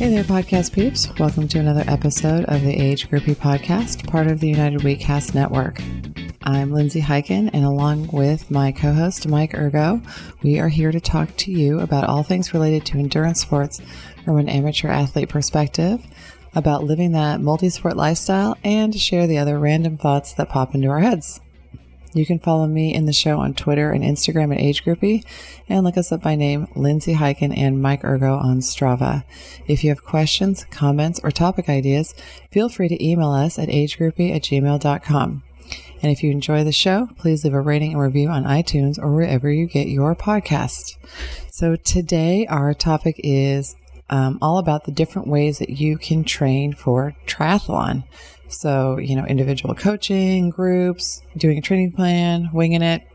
Hey there, podcast peeps. Welcome to another episode of the Age Groupie Podcast, part of the United WeCast Network. I'm Lindsay Hiken, and along with my co-host, Mike Ergo, we are here to talk to you about all things related to endurance sports from an amateur athlete perspective, about living that multi-sport lifestyle, and to share the other random thoughts that pop into our heads. You can follow me in the show on Twitter and Instagram at Age Groupie, and look us up by name, Lindsay Hiken and Mike Ergo on Strava. If you have questions, comments, or topic ideas, feel free to email us at agegroupie@gmail.com. And if you enjoy the show, please leave a rating and review on iTunes or wherever you get your podcast. So today our topic is all about the different ways that you can train for triathlon. So, individual coaching, groups, doing a training plan, winging it.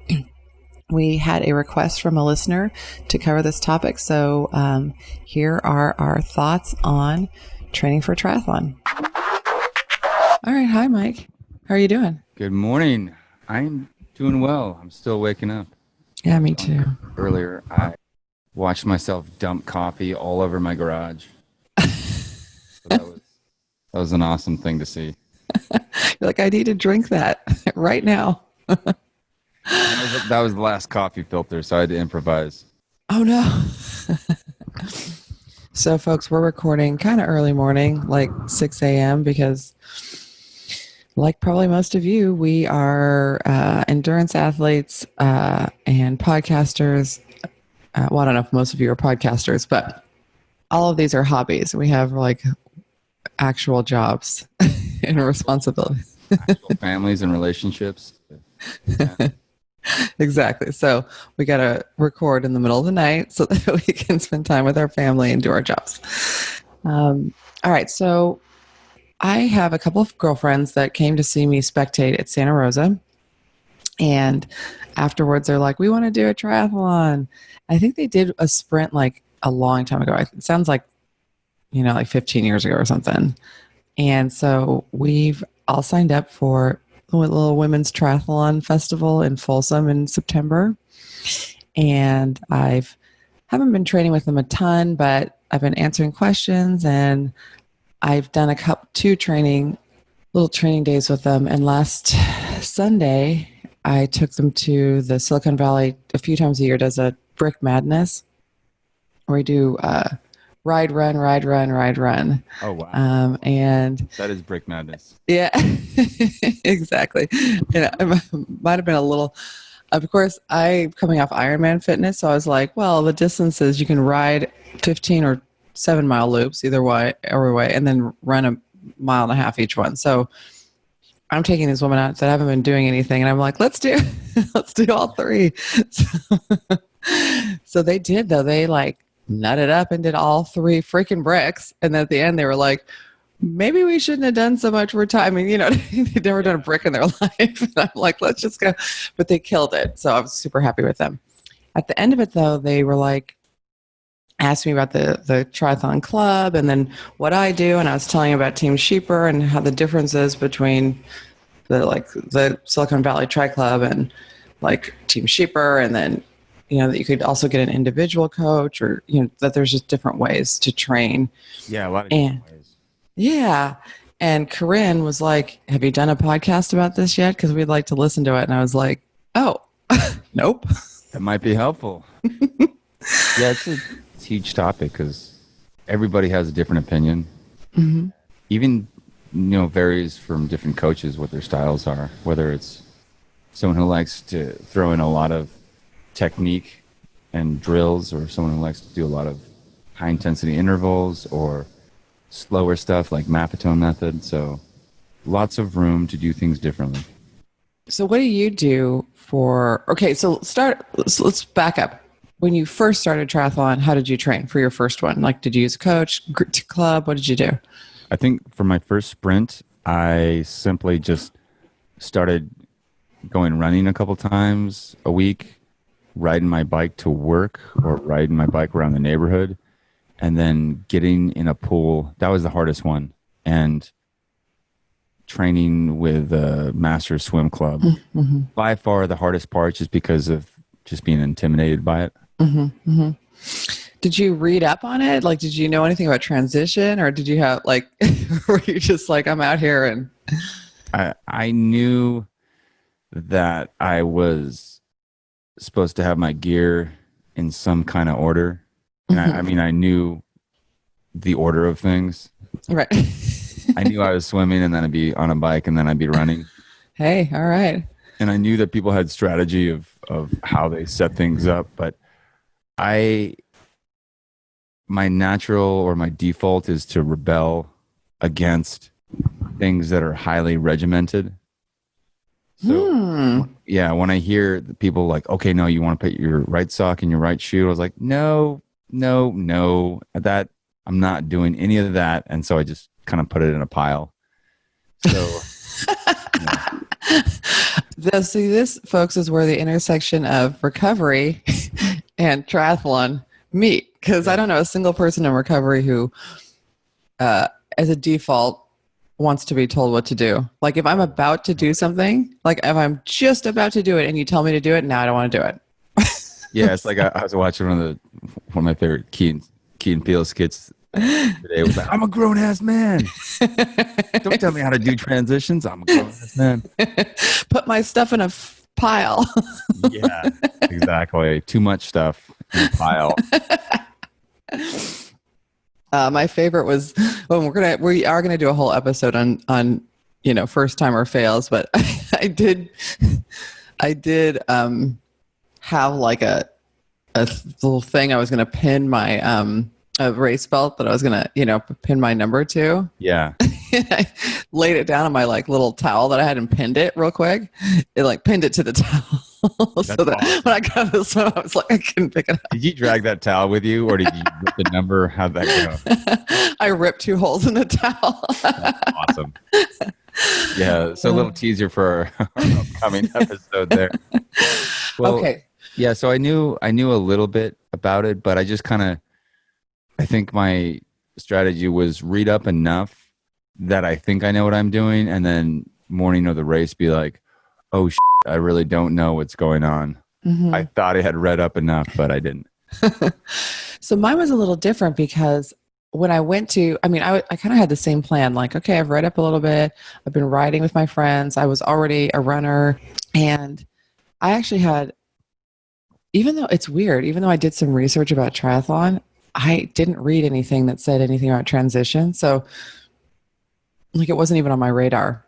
We had a request from a listener to cover this topic. So here are our thoughts on training for triathlon. All right. Hi, Mike. How are you doing? Good morning. I'm doing well. I'm still waking up. Yeah, me too. Earlier, I watched myself dump coffee all over my garage. So that was an awesome thing to see. You're like, I need to drink that right now. That was the last coffee filter, so I had to improvise. Oh, no. So, folks, we're recording kind of early morning, like 6 a.m., because like probably most of you, we are endurance athletes and podcasters. Well, I don't know if most of you are podcasters, but all of these are hobbies. We have like actual jobs and responsibilities. Actual families and relationships. Yeah. Exactly. So we got to record in the middle of the night so that we can spend time with our family and do our jobs. All right. So I have a couple of girlfriends that came to see me spectate at Santa Rosa. And afterwards, they're like, we want to do a triathlon. I think they did a sprint like a long time ago. It sounds like, like 15 years ago or something. And so we've all signed up for a little women's triathlon festival in Folsom in September. And haven't been training with them a ton, but I've been answering questions, and I've done two little training days with them. And last Sunday, I took them to the Silicon Valley a few times a year, does a Brick Madness, where we do ride, run. Oh, wow. And that is Brick Madness. Yeah, exactly. It might have been a little, of course, I'm coming off Ironman fitness. So I was like, well, the distances you can ride 15 or 7-mile loops either way, every way, and then run 1.5 miles each one. So I'm taking these women out that haven't been doing anything, and I'm like, let's do all three. So they did, though. They nutted up and did all 3 freaking bricks. And then at the end, they were like, maybe we shouldn't have done so much more time. I mean, they'd never done a brick in their life. And I'm like, let's just go. But they killed it. So I was super happy with them. At the end of it, though, they were asked me about the triathlon club and then what I do. And I was telling about Team Sheeper and how the difference is between the Silicon Valley Tri Club and Team Sheeper. And then, that you could also get an individual coach, or, that there's just different ways to train. Yeah, a lot of different ways. Yeah. And Corinne was like, have you done a podcast about this yet? Because we'd like to listen to it. And I was like, oh, nope. That might be helpful. Yeah, it's a huge topic because everybody has a different opinion. Mm-hmm. Even, varies from different coaches what their styles are, whether it's someone who likes to throw in a lot of technique and drills, or someone who likes to do a lot of high intensity intervals or slower stuff like Mapatone method. So lots of room to do things differently. So what do you do so let's back up. When you first started triathlon, how did you train for your first one? Did you use a coach, club? What did you do? I think for my first sprint, I simply just started going running a couple times a week, riding my bike to work or riding my bike around the neighborhood, and then getting in a pool. That was the hardest one. And training with a master swim club. Mm-hmm. By far the hardest part, just because of just being intimidated by it. Mm-hmm. Mm-hmm. Did you read up on it? Like, did you know anything about transition, or did you have like, were you just like, I'm out here and? I knew that I was supposed to have my gear in some kind of order. And I mean, I knew the order of things. Right. I knew I was swimming and then I'd be on a bike and then I'd be running. Hey, all right. And I knew that people had strategy of how they set things up, but my natural or my default is to rebel against things that are highly regimented. So yeah, when I hear people like, okay, no, you want to put your right sock in your right shoe, I was like, no, that I'm not doing any of that. And so I just kind of put it in a pile. So See, this, folks, is where the intersection of recovery and triathlon meet. Because I don't know a single person in recovery who, as a default, wants to be told what to do. Like if I'm about to do something, like if I'm just about to do it and you tell me to do it, now I don't want to do it. Yeah, it's like I was watching one of my favorite Key and Peele skits today. It was like, I'm a grown ass man. Don't tell me how to do transitions. I'm a grown ass man. Put my stuff in a pile. Yeah, exactly. Too much stuff in a pile. My favorite was when we are gonna do a whole episode on first timer fails, but I did have like a little thing I was gonna pin my a race belt that I was gonna pin my number to. Yeah. I laid it down on my like little towel that I had and pinned it real quick. It like pinned it to the towel. So that awesome. When I got to the swim, I was like, I couldn't pick it up. Did you drag that towel with you, or did you rip the number? How'd that go? I ripped 2 holes in the towel. That's awesome. Yeah, so a little teaser for our upcoming episode there. Well, okay. Yeah, so I knew a little bit about it, but I just I think my strategy was read up enough that I think I know what I'm doing, and then morning of the race be like, oh, I really don't know what's going on. Mm-hmm. I thought I had read up enough, but I didn't. So mine was a little different because when I went to, I kind of had the same plan. Like, okay, I've read up a little bit. I've been riding with my friends. I was already a runner. And I actually had, even though it's weird, even though I did some research about triathlon, I didn't read anything that said anything about transition. So like, it wasn't even on my radar.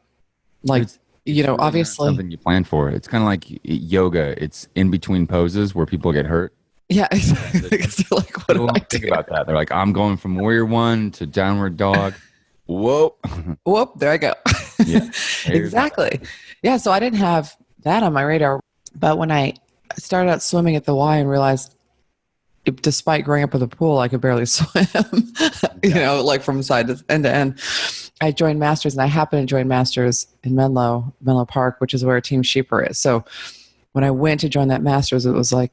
Like, it's really obviously something you plan for. It's kind of like yoga. It's in between poses where people get hurt. Yeah, exactly. Because they're like, what do I do? Think about that. They're like, I'm going from warrior 1 to downward dog. Whoop. There I go. Yeah, exactly. Yeah, so I didn't have that on my radar. But when I started out swimming at the Y and realized, despite growing up with a pool, I could barely swim, like from side to end to end. I joined Masters, and I happened to join Masters in Menlo Park, which is where Team Sheeper is. So when I went to join that Masters, it was like,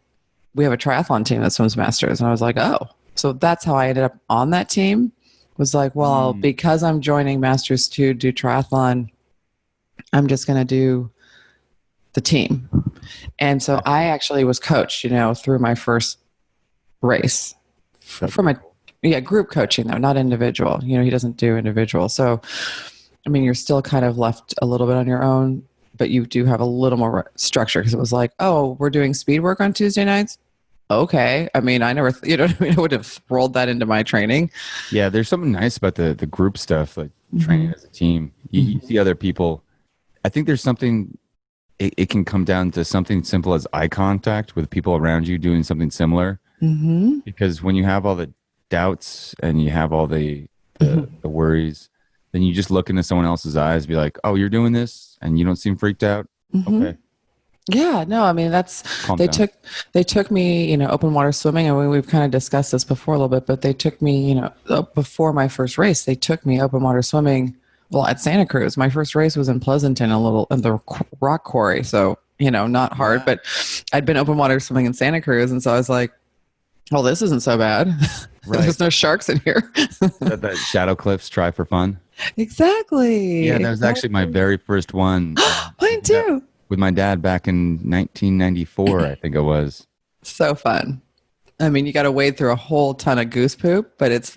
we have a triathlon team that swims Masters. And I was like, oh. So that's how I ended up on that team. Was like, well, because I'm joining Masters to do triathlon, I'm just going to do the team. And so I actually was coached, through my first race. From a group coaching though, not individual. He doesn't do individual. So, you're still kind of left a little bit on your own, but you do have a little more structure, because it was like, oh, we're doing speed work on Tuesday nights. Okay. I never, I would have rolled that into my training. Yeah. There's something nice about the group stuff, like training as a team. You see other people. I think there's something, it can come down to something simple as eye contact with people around you doing something similar. Mm-hmm. Because when you have all the doubts and you have all the worries, then you just look into someone else's eyes, be like, oh, you're doing this and you don't seem freaked out. Mm-hmm. Okay. Yeah, no, they took me, open water swimming, and we've kind of discussed this before a little bit, but they took me, before my first race, they took me open water swimming, at Santa Cruz. My first race was in Pleasanton, in the rock quarry. So, not hard, but I'd been open water swimming in Santa Cruz. And so I was like, well, this isn't so bad. Right. There's no sharks in here. that Shadow Cliffs try for fun. Exactly. Yeah, that was actually my very first one. Mine too. With my dad back in 1994, I think it was. So fun. I mean, you got to wade through a whole ton of goose poop, but it's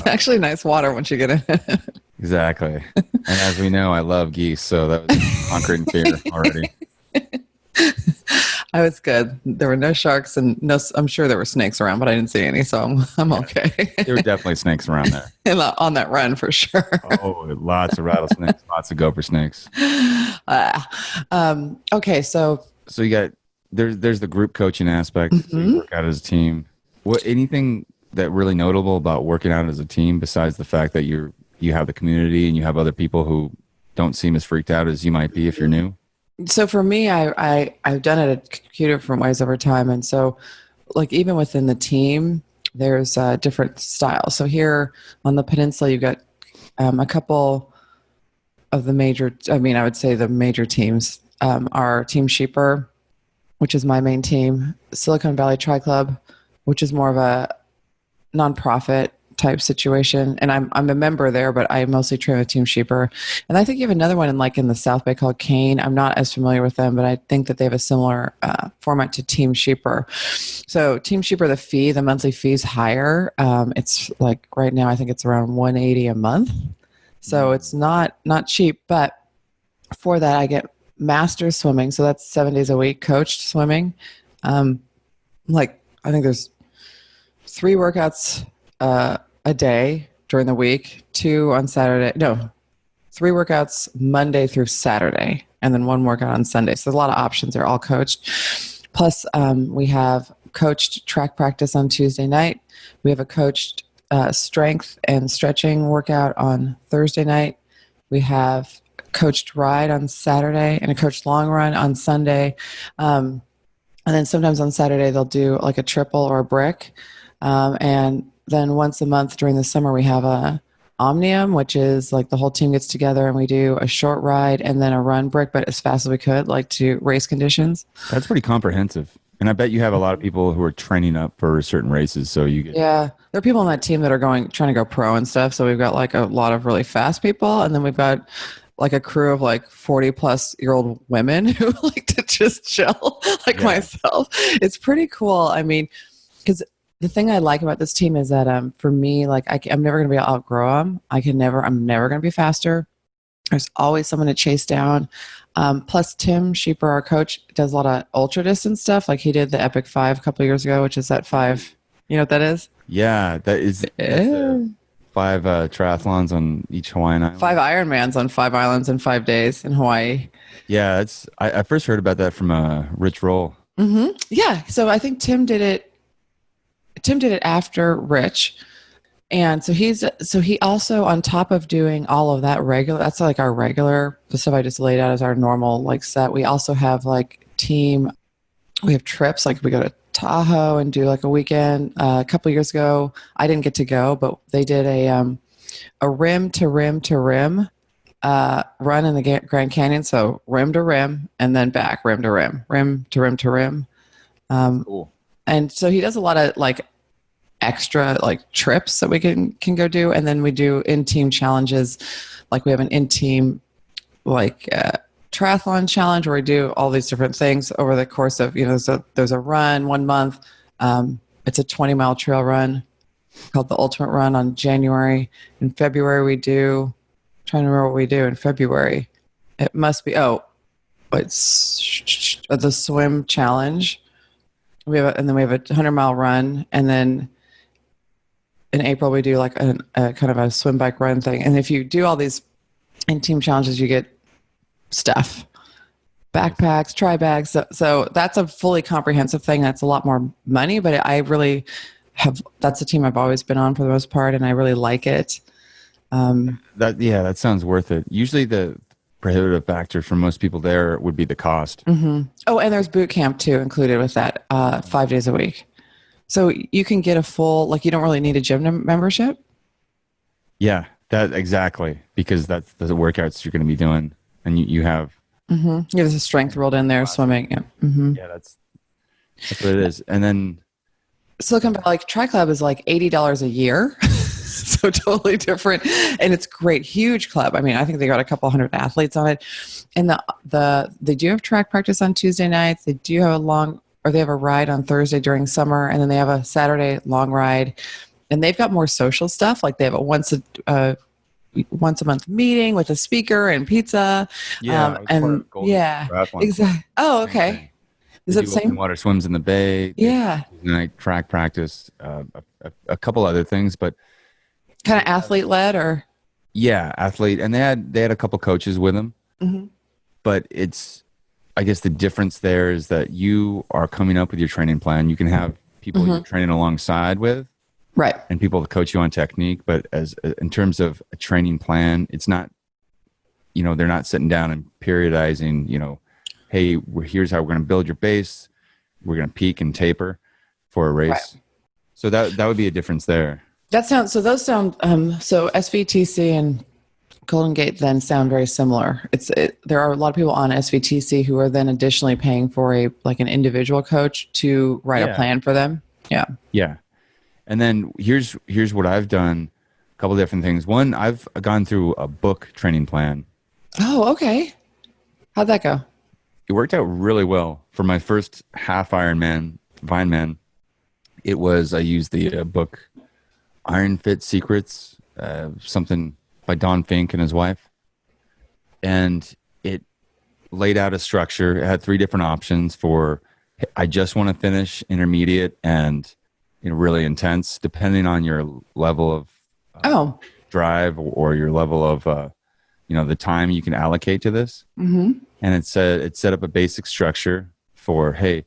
actually nice water once you get in it. Exactly. And as we know, I love geese, so that was conquering fear already. I was good. There were no sharks and no, I'm sure there were snakes around, but I didn't see any, so I'm okay. There were definitely snakes around there. And on that run for sure. Oh, lots of rattlesnakes, lots of gopher snakes. Okay, so you got there's the group coaching aspect. So you work out as a team. Anything that really notable about working out as a team besides the fact that you have the community and you have other people who don't seem as freaked out as you might be if you're new? So for me, I've done it a few different ways over time. And so like even within the team, there's different styles. So here on the peninsula, you've got a couple of the I would say the major teams are Team Sheeper, which is my main team, Silicon Valley Tri Club, which is more of a nonprofit type situation. And I'm a member there, but I mostly train with Team Sheeper. And I think you have another one in the South Bay called Kane. I'm not as familiar with them, but I think that they have a similar format to Team Sheeper. So Team Sheeper, the monthly fee is higher. It's like right now, I think it's around $180 a month. So it's not cheap, but for that I get master swimming. So that's 7 days a week, coached swimming. I think there's 3 workouts a day during the week, 2 on Saturday. No, 3 workouts Monday through Saturday, and then 1 workout on Sunday. So there's a lot of options. They're all coached. Plus, we have coached track practice on Tuesday night. We have a coached strength and stretching workout on Thursday night. We have coached ride on Saturday and a coached long run on Sunday. And then sometimes on Saturday, they'll do like a triple or a brick. And then once a month during the summer, we have a Omnium, which is like the whole team gets together and we do a short ride and then a run brick, but as fast as we could, like to race conditions. That's pretty comprehensive. And I bet you have a lot of people who are training up for certain races. So you get... Yeah. There are people on that team that are trying to go pro and stuff. So we've got like a lot of really fast people. And then we've got like a crew of like 40-plus-year-old women who like to just chill, like myself. It's pretty cool. I mean, because the thing I like about this team is that for me, like I'm never going to be able to outgrow them. I'm never going to be faster. There's always someone to chase down. Plus Tim Sheeper, our coach, does a lot of ultra distance stuff. Like he did the Epic 5 a couple of years ago, which is that 5. You know what that is? Yeah, that's 5 triathlons on each Hawaiian island. 5 Ironmans on 5 islands in 5 days in Hawaii. Yeah, I first heard about that from Rich Roll. Mm-hmm. Yeah, so I think Tim did it after Rich. And so he also, on top of doing all of that that's like our regular, the stuff I just laid out as our normal like set. We also have like we have trips, like we go to Tahoe and do like a weekend. A couple years ago, I didn't get to go, but they did a rim to rim to rim run in the Grand Canyon. So rim to rim and then back, rim to rim, rim to rim to rim. Cool. And so he does a lot of like extra like trips that we can go do. And then we do in-team challenges. Like we have an in-team like triathlon challenge where we do all these different things over the course of, there's a run 1 month. It's a 20-mile trail run called the Ultimate Run on January. In February, I'm trying to remember what we do in February. It must be, it's the swim challenge. And then we have a 100-mile run. And then in April, we do like a kind of a swim bike run thing. And if you do all these in-team challenges, you get stuff, backpacks, tri bags. So that's a fully comprehensive thing. That's a lot more money, but I really that's a team I've always been on for the most part. And I really like it. That sounds worth it. Usually the prohibitive factor for most people there would be the cost. Mm-hmm. Oh, and there's boot camp too included with that 5 days a week. So you can get a full, like you don't really need a gym membership. Yeah, that exactly, because that's the workouts you're going to be doing, and you have. Mm-hmm. Yeah, there's a strength rolled in there, swimming. Yeah, mm-hmm. Yeah, that's what it is. And then Silicon Valley Tri Club is like $80 a year. So totally different. And it's great. Huge club. I mean, I think they got a couple hundred athletes on it. And they do have track practice on Tuesday nights. They do have a long or they have a ride on Thursday during summer, and then they have a Saturday long ride, and they've got more social stuff. Like they have a once a month meeting with a speaker and pizza. Yeah, I was part And of Golden Triathlon. exactly. Oh, Same okay. thing. Is They it do the open same? water swims in the bay. Yeah. Night track practice, a couple other things, but Kind of athlete led, or? yeah, athlete. And they had a couple coaches with them, Mm-hmm. but I guess the difference there is that you are coming up with your training plan. You can have people you're training alongside with, Right. and people to coach you on technique. But in terms of a training plan, it's not, they're not sitting down and periodizing, hey, here's how we're going to build your base. We're going to peak and taper for a race. Right. So that would be a difference there. So those sound, so SVTC and Golden Gate then sound very similar. There are a lot of people on SVTC who are then additionally paying for an individual coach to write a plan for them. Yeah. Yeah. And then here's what I've done. A couple different things. One, I've gone through a book training plan. Oh, okay. How'd that go? It worked out really well for my first half Ironman, Vineman. I used the book Iron Fit Secrets, something by Don Fink and his wife. And it laid out a structure. It had 3 different options for, I just want to finish intermediate and really intense, depending on your level of drive or your level of, the time you can allocate to this. Mm-hmm. And it set up a basic structure for, hey,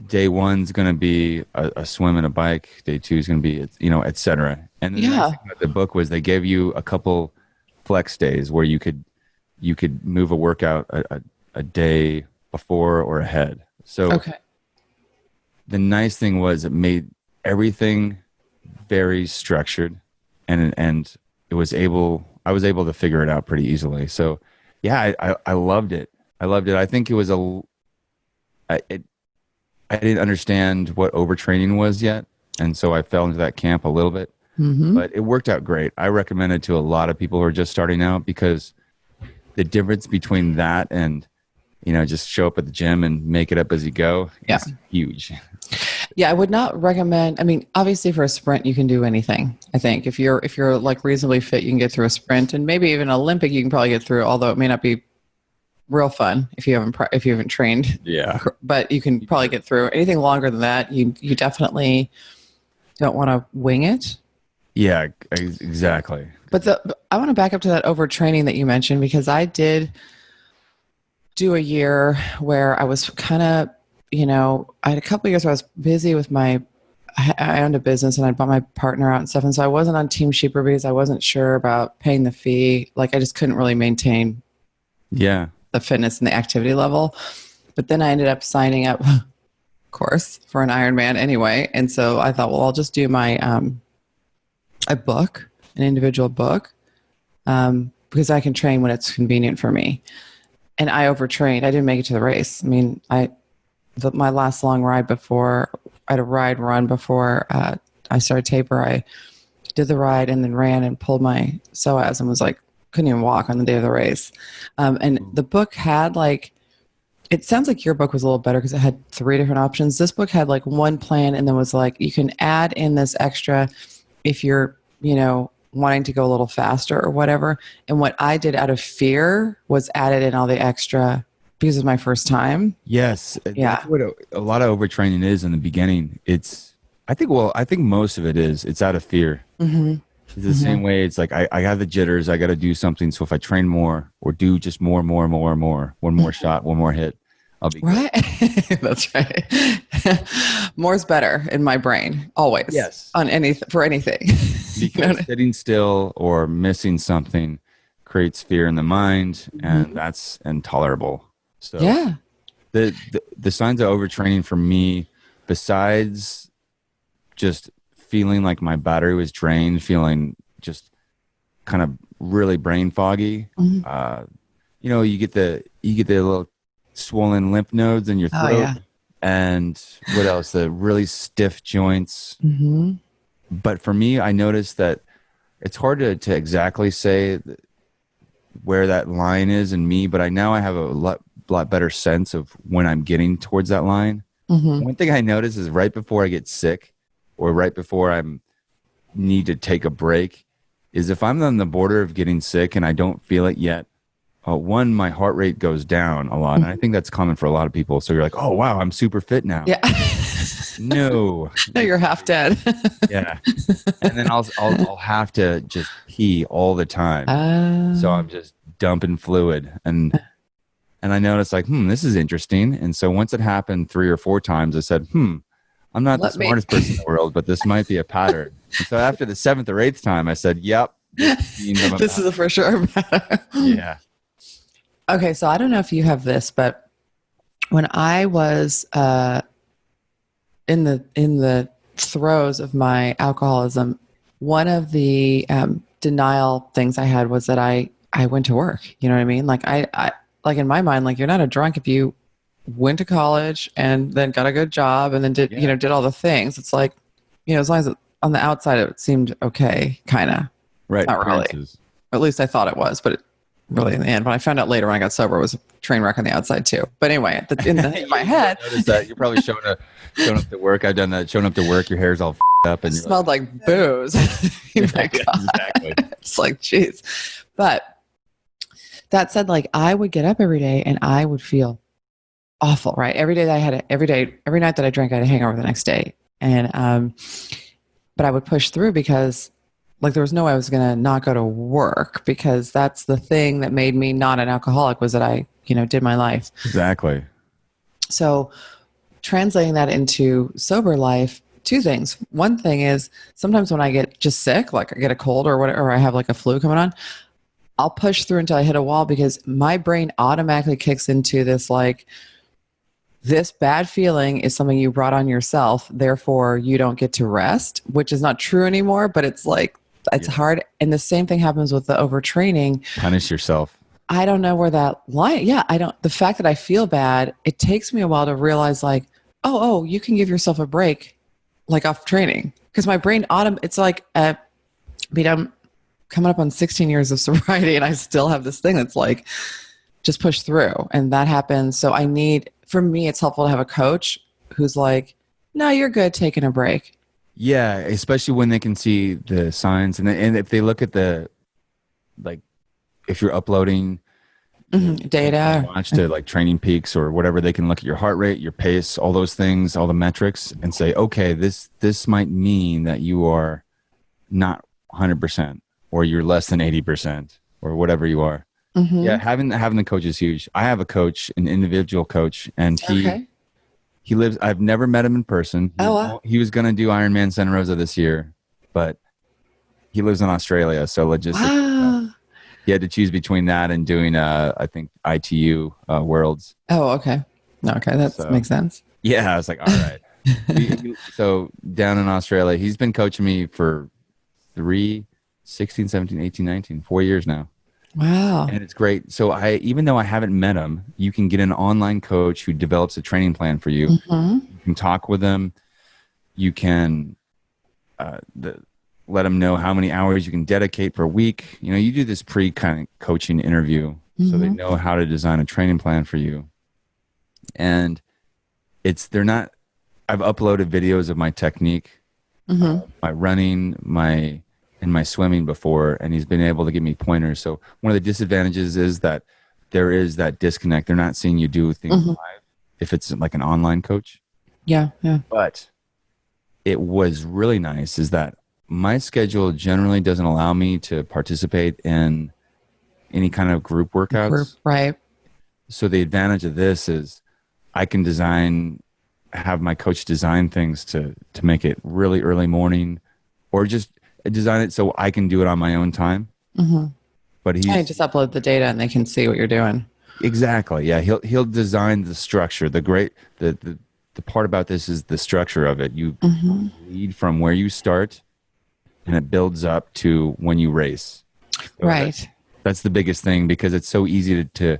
day 1's going to be a swim and a bike. Day 2 is going to be, et cetera. And the nice thing about the book was they gave you a couple flex days where you could move a workout a day before or ahead. So the nice thing was it made everything very structured, and I was able to figure it out pretty easily. So yeah, I loved it. I think it was I didn't understand what overtraining was yet. And so I fell into that camp a little bit, but it worked out great. I recommend it to a lot of people who are just starting out, because the difference between that and, just show up at the gym and make it up as you go is huge. Yeah, I would not recommend. I mean, obviously for a sprint, you can do anything. I think if you're like reasonably fit, you can get through a sprint, and maybe even Olympic, you can probably get through, although it may not be real fun if you haven't trained. Yeah. But you can probably get through anything longer than that. You definitely don't want to wing it. Yeah, exactly. But I want to back up to that overtraining that you mentioned, because I did do a year where I was kind of, I had a couple of years where I was busy with I owned a business and I bought my partner out and stuff. And so I wasn't on Team Sheeper because I wasn't sure about paying the fee. Like I just couldn't really maintain the fitness and the activity level. But then I ended up signing up, of course, for an Ironman anyway. And so I thought, well, I'll just do my, a book, an individual book, because I can train when it's convenient for me. And I overtrained. I didn't make it to the race. I mean, my last long ride before, I had a run before I started taper. I did the ride and then ran and pulled my psoas and was like, couldn't even walk on the day of the race. And the book had it sounds like your book was a little better because it had 3 different options. This book had one plan, and then was you can add in this extra if you're, wanting to go a little faster or whatever. And what I did out of fear was added in all the extra because it was my first time. Yes. Yeah. That's what a lot of overtraining is in the beginning. I think most of it it's out of fear. Mm-hmm. It's the same way. It's like, I have the jitters. I got to do something. So if I train more or do just more, one more shot, one more hit, I'll be right. That's right. More's better in my brain. Always. Yes. For anything. Because sitting still or missing something creates fear in the mind, and that's intolerable. So yeah. The signs of overtraining for me, besides just feeling like my battery was drained, feeling just kind of really brain foggy. Mm-hmm. You get the little swollen lymph nodes in your throat. Oh, yeah. And what else? The really stiff joints. Mm-hmm. But for me, I noticed that it's hard to exactly say where that line is in me, but I have a lot better sense of when I'm getting towards that line. One thing I notice is right before I get sick or right before I need to take a break is if I'm on the border of getting sick and I don't feel it yet, one, my heart rate goes down a lot. And I think that's common for a lot of people. So you're like, oh, wow, I'm super fit now. Yeah. No. No, you're half dead. Yeah. And then I'll have to just pee all the time. So I'm just dumping fluid. And I noticed like, this is interesting. And so once it happened 3 or 4 times, I said, I'm not the smartest person in the world, but this might be a pattern. And so after the 7th or 8th time, I said, yep. This is a for sure pattern. Yeah. Okay. So I don't know if you have this, but when I was in the throes of my alcoholism, one of the denial things I had was that I went to work. You know what I mean? Like I like in my mind, like you're not a drunk if you went to college and then got a good job and then did all the things. It's like, as long as on the outside it seemed okay, kind of. Right. Not really. At least I thought it was, but really in the end, when I found out later when I got sober, it was a train wreck on the outside too. But anyway, in my head, notice that you're probably showing up to work. I've done that. Showing up to work, your hair's all up and it smelled like booze. My God. Exactly. It's like, geez. But that said, like I would get up every day and I would feel awful, right? Every night that I drank, I had a hangover the next day. And, but I would push through because like there was no way I was going to not go to work because that's the thing that made me not an alcoholic was that I, did my life. Exactly. So translating that into sober life, 2 things. One thing is sometimes when I get just sick, like I get a cold or whatever, or I have like a flu coming on, I'll push through until I hit a wall because my brain automatically kicks into this, like, this bad feeling is something you brought on yourself. Therefore you don't get to rest, which is not true anymore, but it's like, it's hard. And the same thing happens with the overtraining. Punish yourself. I don't know where that line. Yeah. The fact that I feel bad, it takes me a while to realize like, oh, you can give yourself a break, like off training. Cause my brain it's like, I'm coming up on 16 years of sobriety and I still have this thing that's like, just push through. And that happens. So for me, it's helpful to have a coach who's like, no, you're good taking a break. Yeah. Especially when they can see the signs and if they look at if you're uploading data, watch to like Training Peaks or whatever, they can look at your heart rate, your pace, all those things, all the metrics and say, okay, this might mean that you are not 100%. Or you're less than 80% or whatever you are. Yeah, having the coach is huge. I have a coach, an individual coach, and he lives, I've never met him in person. He was going to do Ironman Santa Rosa this year, but he lives in Australia. So logistically, he had to choose between that and doing, I think, ITU Worlds. Oh, okay. Okay, that makes sense. Yeah, I was like, all right. So down in Australia, he's been coaching me for 16, 17, 18, 19, 4 years now. Wow. And it's great. So even though I haven't met him, you can get an online coach who develops a training plan for you. You can talk with them. You can let them know how many hours you can dedicate per week. You do this kind of coaching interview so they know how to design a training plan for you. And I've uploaded videos of my technique, my running, and my swimming before, and he's been able to give me pointers. So one of the disadvantages is that there is that disconnect. They're not seeing you do things live if it's like an online coach. Yeah. But it was really nice is that my schedule generally doesn't allow me to participate in any kind of group workouts. Right. So the advantage of this is I can have my coach design things to make it really early morning or just design it so I can do it on my own time. But I just upload the data and they can see what you're doing. Exactly. Yeah. He'll design the structure. The part about this is the structure of it. You lead from where you start and it builds up to when you race. So right. That's the biggest thing because it's so easy to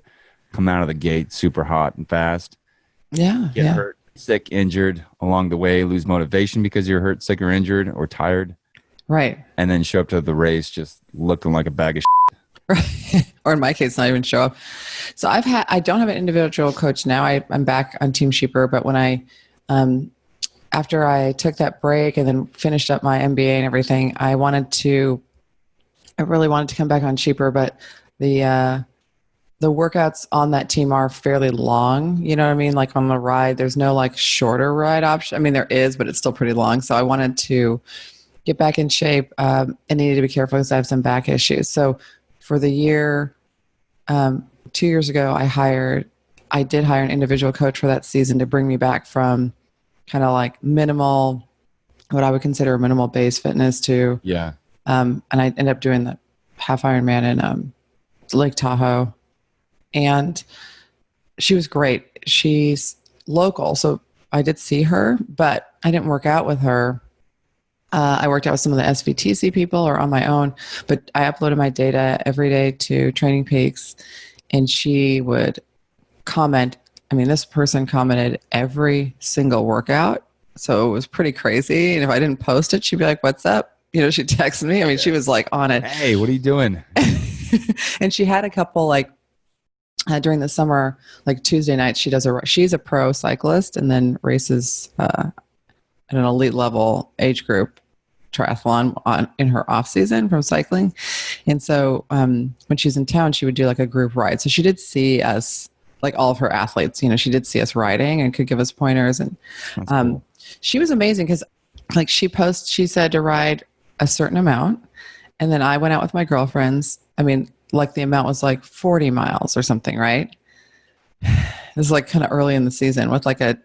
come out of the gate super hot and fast. Yeah. Get hurt, sick, injured along the way, lose motivation because you're hurt, sick, or injured or tired. Right. And then show up to the race just looking like a bag of shit. or in my case, not even show up. So I don't have an individual coach now. I'm back on Team Sheeper, but when after I took that break and then finished up my MBA and everything, I really wanted to come back on Sheeper, but the workouts on that team are fairly long. You know what I mean? Like on the ride, there's no like shorter ride option. I mean, there is, but it's still pretty long. So I wanted to get back in shape and needed to be careful because I have some back issues. So for the year, 2 years ago, I did hire an individual coach for that season to bring me back from kind of like minimal, what I would consider minimal base fitness to, and I ended up doing the half Ironman in Lake Tahoe. And she was great. She's local, so I did see her, but I didn't work out with her. I worked out with some of the SVTC people or on my own, but I uploaded my data every day to Training Peaks, and she would comment. I mean, this person commented every single workout, so it was pretty crazy. And if I didn't post it, she'd be like, "What's up?" You know, she'd text me. I mean, she was like on it. Hey, what are you doing? And she had a couple like during the summer, like Tuesday nights, she's a pro cyclist and then races at an elite level age group triathlon in her off season from cycling. And so when she's in town, she would do like a group ride. So she did see us, like all of her athletes, you know, she did see us riding and could give us pointers. And cool. She was amazing because like she said to ride a certain amount. And then I went out with my girlfriends. I mean, like the amount was like 40 miles or something, right? This is like kind of early in the season with like a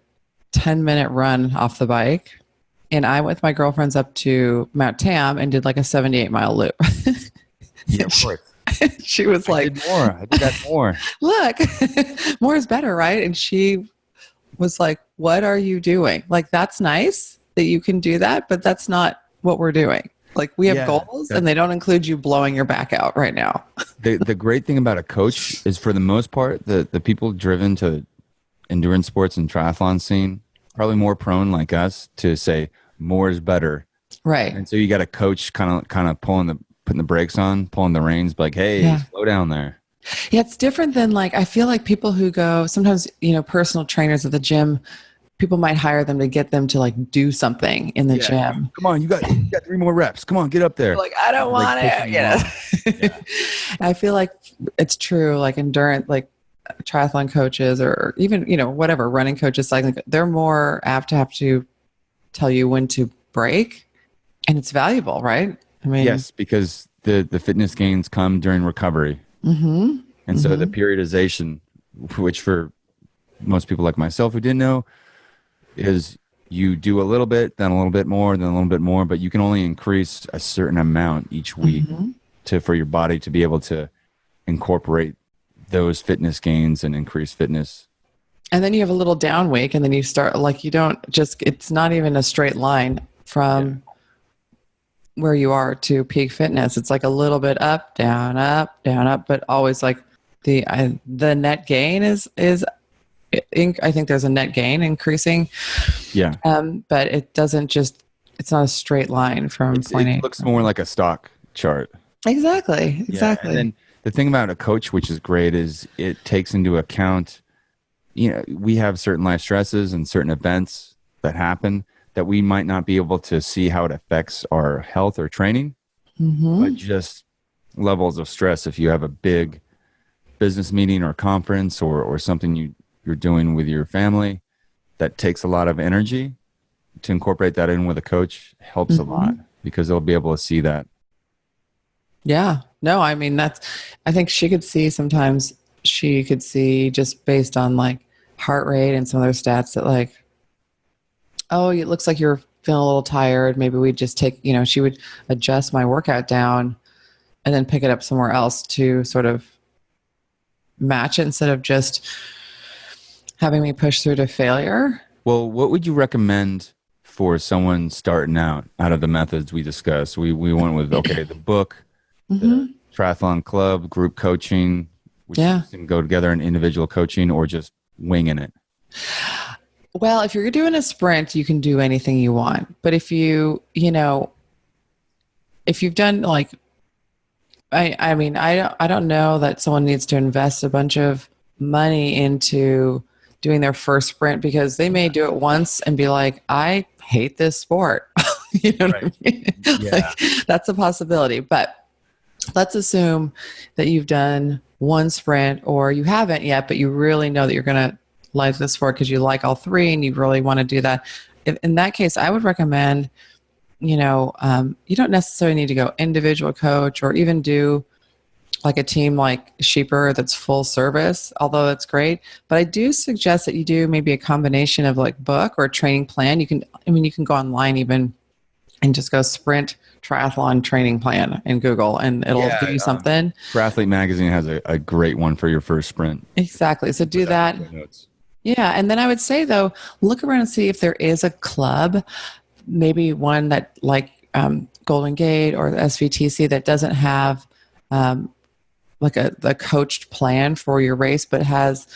10-minute run off the bike. And I went with my girlfriends up to Mount Tam and did like a 78-mile loop. Yeah, of course. She was like, I did that more. Look, more is better, right? And she was like, what are you doing? Like, that's nice that you can do that, but that's not what we're doing. Like we have goals and they don't include you blowing your back out right now. The great thing about a coach is for the most part, the people driven to endurance sports and triathlon scene, probably more prone like us to say more is better. Right. And so you got a coach kind of putting the brakes on, pulling the reins, like, hey, slow down there. Yeah. It's different than like, I feel like people who go, sometimes, you know, personal trainers at the gym, people might hire them to get them to like do something in the gym. Come on, you got 3 more reps. Come on, get up there. Like, I don't want it. Yeah. I feel like it's true. Like endurance, like triathlon coaches or even, you know, whatever, running coaches, cycling, they're more apt to have to tell you when to break. And it's valuable, right? I mean, yes, because the fitness gains come during recovery. Mm-hmm. And so the periodization, which for most people like myself who didn't know, is you do a little bit, then a little bit more, then a little bit more, but you can only increase a certain amount each week for your body to be able to incorporate those fitness gains and increase fitness. And then you have a little down week and then you start like, it's not even a straight line from where you are to peak fitness. It's like a little bit up, down, but always like the net gain is I think there's a net gain increasing. Yeah. But it doesn't it's not a straight line from point A. It looks more like a stock chart. Exactly. Yeah. And then the thing about a coach, which is great, is it takes into account, you know, we have certain life stresses and certain events that happen that we might not be able to see how it affects our health or training, but just levels of stress. If you have a big business meeting or conference or something you're doing with your family that takes a lot of energy, to incorporate that in with a coach helps a lot because they'll be able to see that. Yeah. No, I mean, I think she could see just based on like heart rate and some other stats that like, oh, it looks like you're feeling a little tired. Maybe we just she would adjust my workout down and then pick it up somewhere else to sort of match it instead of just having me push through to failure. Well, what would you recommend for someone starting out of the methods we discussed? We went with, the book, the triathlon club, group coaching, which can go together in individual coaching or just winging it. Well, if you're doing a sprint, you can do anything you want. But if you've done like I mean, I don't know that someone needs to invest a bunch of money into doing their first sprint, because they may do it once and be like, I hate this sport. You know what I mean? Yeah. Like, that's a possibility. But let's assume that you've done one sprint, or you haven't yet, but you really know that you're going to like this sport because you like all three and you really want to do that. In that case, I would recommend, you don't necessarily need to go individual coach or even do like a team like Sheeper that's full service, although that's great. But I do suggest that you do maybe a combination of like book or training plan. You can go online even and just go sprint triathlon training plan in Google, and it'll give you something. Triathlete Magazine has a great one for your first sprint. Exactly. So do that. Yeah. And then I would say, though, look around and see if there is a club, maybe one that like Golden Gate or the SVTC, that doesn't have like a coached plan for your race, but has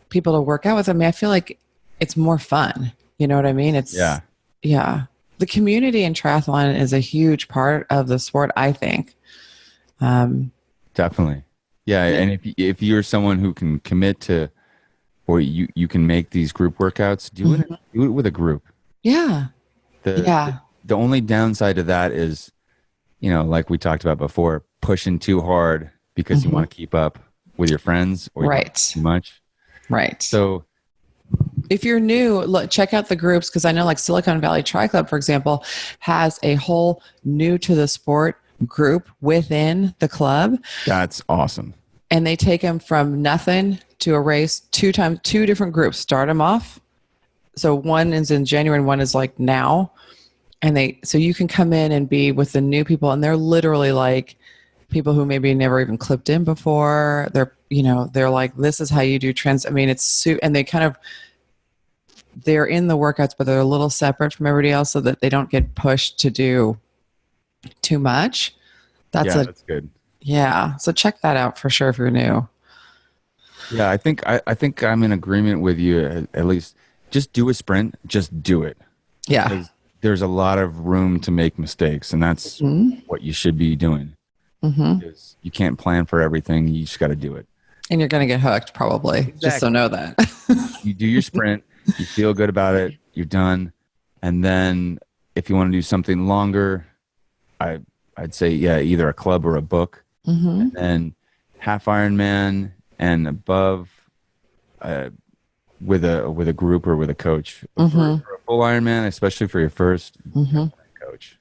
people to work out with. I mean, I feel like it's more fun. You know what I mean? Yeah. The community in triathlon is a huge part of the sport, I think. Definitely. Yeah. And if you're someone who can commit to, or you can make these group workouts, do it with a group. Yeah. The only downside to that is, like we talked about before, pushing too hard because you want to keep up with your friends, or too much. Right. So if you're new, look, check out the groups, because I know like Silicon Valley Tri Club, for example, has a whole new to the sport group within the club. That's awesome. And they take them from nothing to a race two different groups. Start them off. So one is in January and one is like now. And so you can come in and be with the new people, and they're literally like people who maybe never even clipped in before. They're like, this is how you do trends. I mean, and they're in the workouts, but they're a little separate from everybody else so that they don't get pushed to do too much. That's good. Yeah. So check that out for sure if you're new. Yeah, I think I'm in agreement with you. At least just do a sprint. Just do it. Yeah. Because there's a lot of room to make mistakes, and that's what you should be doing. Because you can't plan for everything. You just got to do it. And you're going to get hooked probably. Exactly. Just so know that. You do your sprint. You feel good about it. You're done. And then if you want to do something longer, I'd say, either a club or a book. And then half Ironman and above with a group or with a coach. For a full Ironman, especially for your first, coach.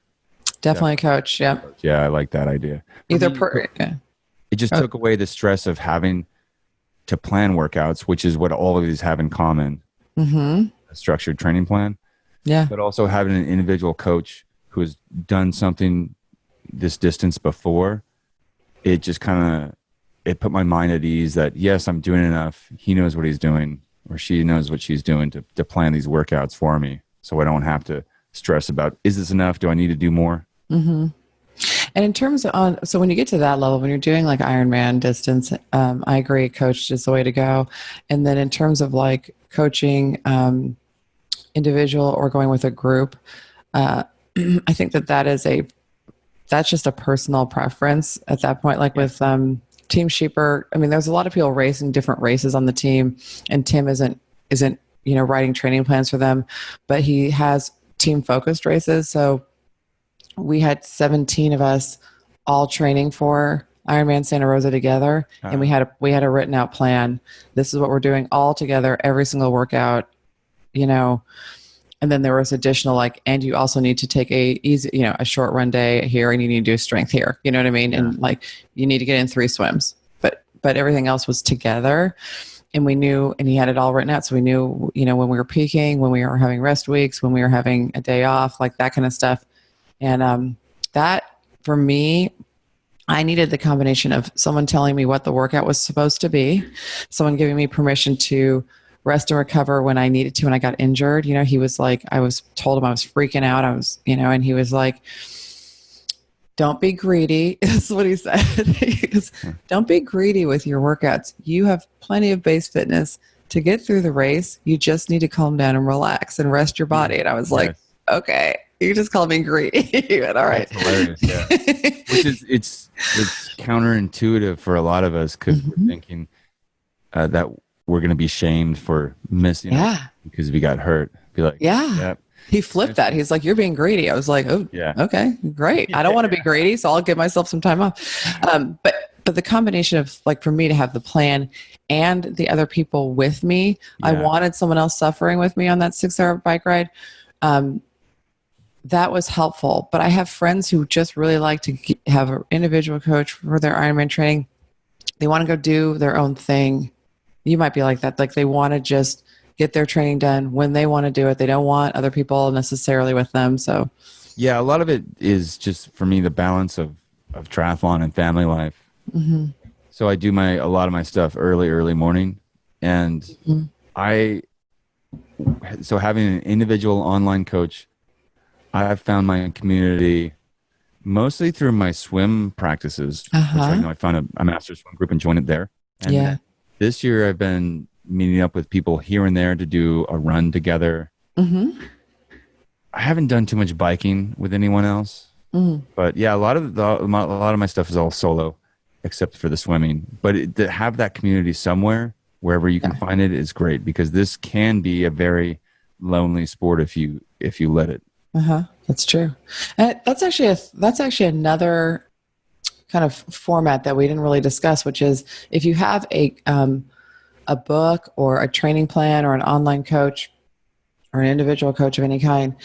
Definitely a coach, yeah. Yeah, I like that idea. It just took away the stress of having to plan workouts, which is what all of these have in common. A structured training plan. Yeah. But also having an individual coach who has done something this distance before, it just it put my mind at ease that, yes, I'm doing enough. He knows what he's doing, or she knows what she's doing to plan these workouts for me. So I don't have to stress about, is this enough? Do I need to do more? And in terms of, so when you get to that level, when you're doing like Ironman distance, I agree, coach is the way to go. And then in terms of like coaching individual or going with a group, I think that's just a personal preference at that point. Like with Team Sheeper, I mean, there's a lot of people racing different races on the team, and Tim isn't writing training plans for them, but he has team focused races. So we had 17 of us all training for Ironman Santa Rosa together, and we had a written out plan. This is what we're doing all together, every single workout, and then there was additional and you also need to take a short run day here, and you need to do strength here. You know what I mean? Yeah. And you need to get in 3 swims, but everything else was together. And we knew, and he had it all written out. So we knew, when we were peaking, when we were having rest weeks, when we were having a day off, like that kind of stuff. And that for me, I needed the combination of someone telling me what the workout was supposed to be, someone giving me permission to rest and recover when I needed to, when I got injured. He was like, I was told him I was freaking out. And he was like, don't be greedy. That's what he said. He goes, don't be greedy with your workouts. You have plenty of base fitness to get through the race. You just need to calm down and relax and rest your body. And I was like, okay, You just call me greedy. All right. That's hilarious. Yeah. Which is, it's counterintuitive for a lot of us because we're thinking that we're going to be shamed for missing it because we got hurt. Be like, yep. He flipped that. He's like, you're being greedy. I was like, oh, okay, great. I don't want to be greedy, so I'll give myself some time off. But the combination of, like, for me to have the plan and the other people with me, I wanted someone else suffering with me on that 6-hour bike ride. That was helpful. But I have friends who just really like to have an individual coach for their Ironman training. They want to go do their own thing. You might be like that. Like, they want to just get their training done when they want to do it. They don't want other people necessarily with them. So, yeah, a lot of it is just, for me, the balance of triathlon and family life. Mm-hmm. So I do a lot of my stuff early morning. And so having an individual online coach, I've found my community mostly through my swim practices, which I know I found a master swim group and joined it there. And this year I've been meeting up with people here and there to do a run together. Mm-hmm. I haven't done too much biking with anyone else, but yeah, a lot of my stuff is all solo, except for the swimming. But to have that community somewhere, wherever you can find it, is great, because this can be a very lonely sport if you let it. That's true. That's actually another kind of format that we didn't really discuss, which is if you have a book or a training plan or an online coach or an individual coach of any kind,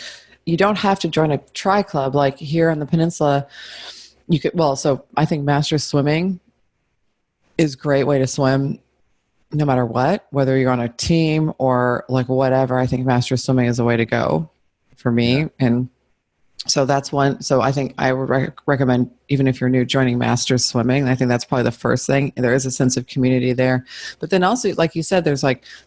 you don't have to join a tri club. Like here on the peninsula, you could, so I think master swimming is a great way to swim no matter what, whether you're on a team or like whatever. I think master swimming is the way to go for me. Yeah. And so that's one. So I think I would recommend, even if you're new, joining Masters Swimming. I think that's probably the first thing. There is a sense of community there. But then also, like you said, there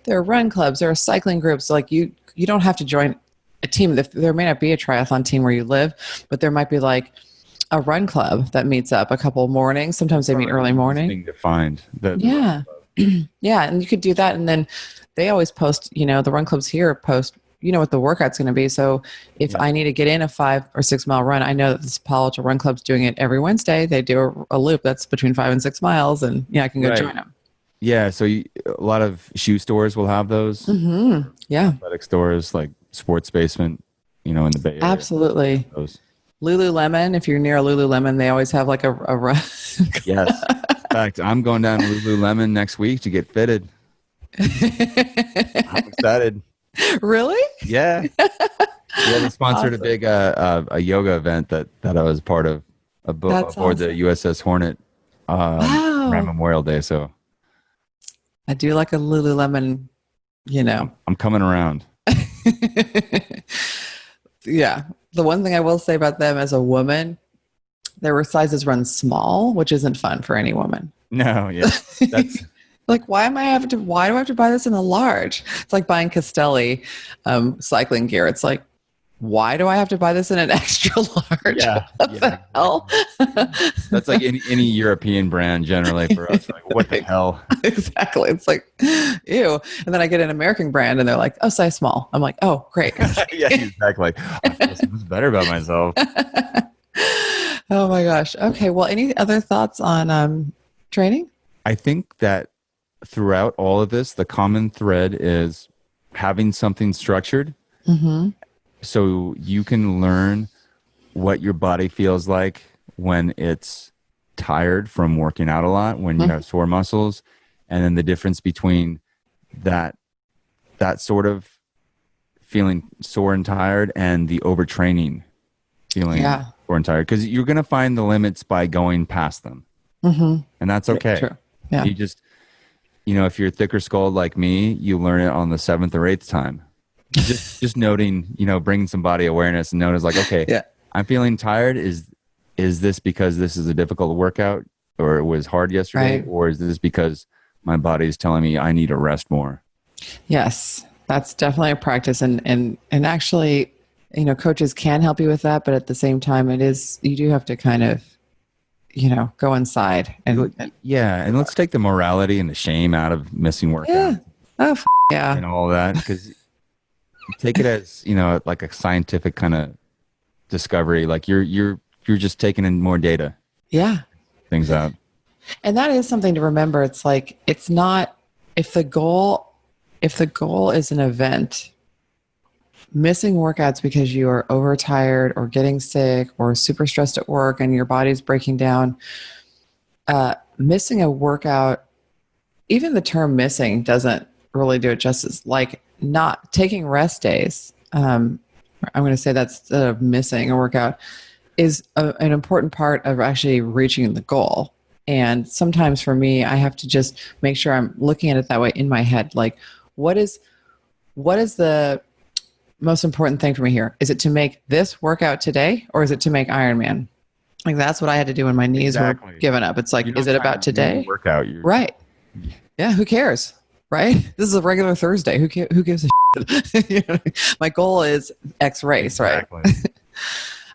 are run clubs, there are cycling groups. Like you don't have to join a team. There may not be a triathlon team where you live, but there might be like a run club that meets up a couple mornings. Sometimes they meet early morning. To find that. Yeah. Yeah. And you could do that. And then they always post, the run clubs here post, what the workout's going to be. So if I need to get in a 5 or 6 mile run, I know that this Palo Alto Run Club's doing it every Wednesday. They do a loop that's between 5 and 6 miles, and I can go join them. Yeah. So a lot of shoe stores will have those. Mm-hmm. Yeah. Athletic stores like Sports Basement, in the Bay Area. Absolutely. Those. Lululemon. If you're near a Lululemon, they always have like a run. Yes. In fact, I'm going down to Lululemon next week to get fitted. I'm excited. Really? Yeah. Yeah, they sponsored a big a yoga event that I was part of aboard the USS Hornet around Memorial Day. So I do like a Lululemon, I'm coming around. Yeah. The one thing I will say about them as a woman, their sizes run small, which isn't fun for any woman. No, yeah. That's like, why do I have to buy this in a large? It's like buying Castelli cycling gear. It's like, why do I have to buy this in an extra large? Yeah, what the hell? That's like any European brand generally for us. Like, what the hell? Exactly. It's like, ew. And then I get an American brand and they're like, oh, size small. I'm like, oh, great. Yeah, exactly. I feel so much better about myself. Oh my gosh. Okay. Well, any other thoughts on training? I think that throughout all of this, the common thread is having something structured. Mm-hmm. So you can learn what your body feels like when it's tired from working out a lot, when you have sore muscles, and then the difference between that sort of feeling sore and tired and the overtraining feeling sore and tired. Because you're going to find the limits by going past them. Mm-hmm. And that's okay. True. Yeah. You just, if you're thicker skulled like me, you learn it on the 7th or 8th time. Just noting, bringing some body awareness and notice like, okay, I'm feeling tired. Is this because this is a difficult workout or it was hard yesterday? Right. Or is this because my body is telling me I need to rest more? Yes, that's definitely a practice. And actually, coaches can help you with that. But at the same time, you do have to kind of, go inside and let's take the morality and the shame out of missing workout. Yeah. And all that, because take it as, like a scientific kind of discovery. Like you're just taking in more data. Yeah. Things out. And that is something to remember. It's like, it's not, if the goal is an event, missing workouts because you are overtired or getting sick or super stressed at work and your body's breaking down, missing a workout, even the term missing doesn't really do it justice. Like not taking rest days, I'm going to say that's missing a workout, is an important part of actually reaching the goal. And sometimes for me, I have to just make sure I'm looking at it that way in my head. Like, what is the most important thing for me here? Is it to make this workout today, or is it to make Ironman? Like, that's what I had to do when my knees were giving up. It's like, is it about today? Workout. Right. Yeah. Who cares? Right. This is a regular Thursday. Who gives a shit? You know, my goal is X race. Exactly.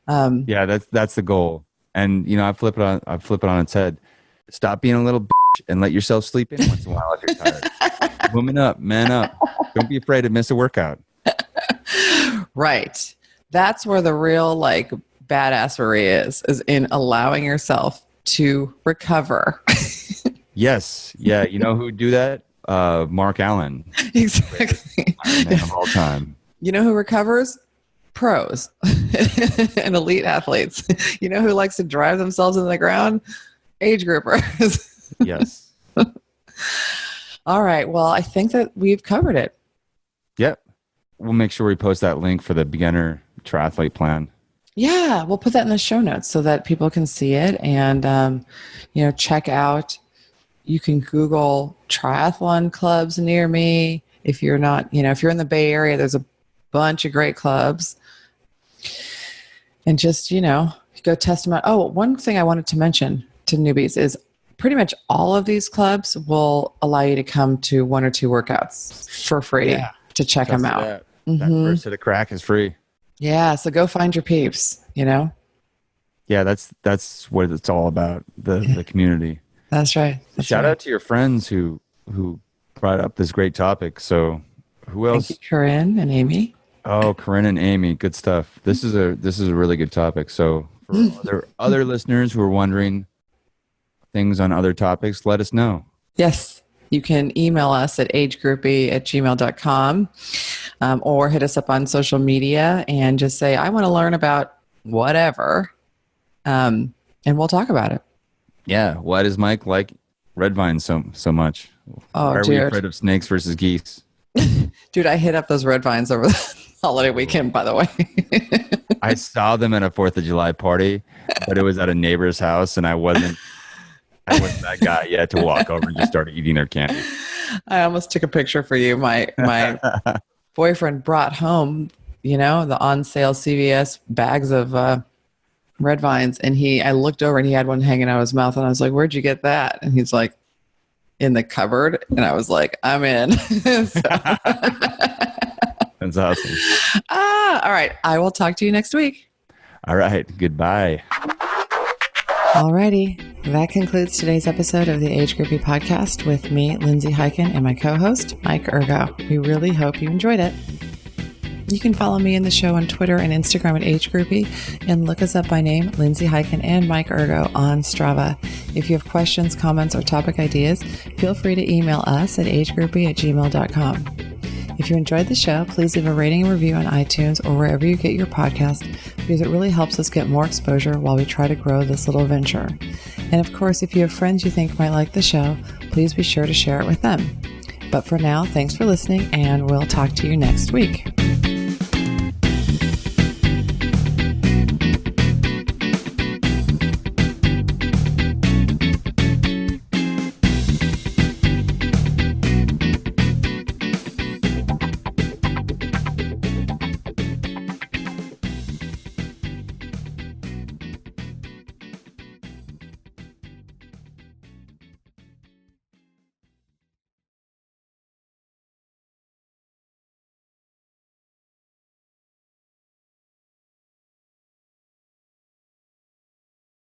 Right. Yeah, that's the goal. And I flip it on its head. Stop being a little bitch and let yourself sleep in once in a while if you're tired. Woman up, man up. Don't be afraid to miss a workout. Right. That's where the real badassery is in allowing yourself to recover. Yes. Yeah. You know who would do that? Mark Allen. Exactly. Ironman of all time. You know who recovers? Pros and elite athletes. You know who likes to drive themselves into the ground? Age groupers. Yes. All right. Well, I think that we've covered it. Yep. We'll make sure we post that link for the beginner triathlete plan. Yeah. We'll put that in the show notes so that people can see it and, check out. You can Google triathlon clubs near me. If you're not, if you're in the Bay Area, there's a bunch of great clubs. And just, go test them out. Oh, one thing I wanted to mention to newbies is pretty much all of these clubs will allow you to come to 1 or 2 workouts for free to check them out. That first hit of crack is free. Yeah. So go find your peeps, Yeah, that's what it's all about. The community. That's right. Shout out to your friends who brought up this great topic. So who else? Thank you, Corinne and Amy. Oh, Corinne and Amy, good stuff. This is a really good topic. So for other listeners who are wondering things on other topics, let us know. Yes. You can email us at agegroupie@gmail.com or hit us up on social media and just say, I want to learn about whatever. And we'll talk about it. Yeah. Why does Mike like red vines so much? Oh, Why are we afraid of snakes versus geese? Dude, I hit up those red vines over the holiday weekend, by the way. I saw them at a 4th of July party, but it was at a neighbor's house, and I wasn't that guy yet to walk over and just start eating their candy. I almost took a picture for you. My boyfriend brought home, the on sale CVS bags of red vines, and I looked over and he had one hanging out of his mouth, and I was like, "Where'd you get that?" And he's like, "In the cupboard." And I was like, "I'm in." That's awesome. All right. I will talk to you next week. All right. Goodbye. Alrighty. That concludes today's episode of the Age Groupie Podcast with me, Lindsay Hiken, and my co-host, Mike Ergo. We really hope you enjoyed it. You can follow me in the show on Twitter and Instagram at Age Groupie, and look us up by name, Lindsay Hiken and Mike Ergo on Strava. If you have questions, comments, or topic ideas, feel free to email us at agegroupie@gmail.com. If you enjoyed the show, please leave a rating and review on iTunes or wherever you get your podcast, because it really helps us get more exposure while we try to grow this little venture. And of course, if you have friends you think might like the show, please be sure to share it with them. But for now, thanks for listening, and we'll talk to you next week.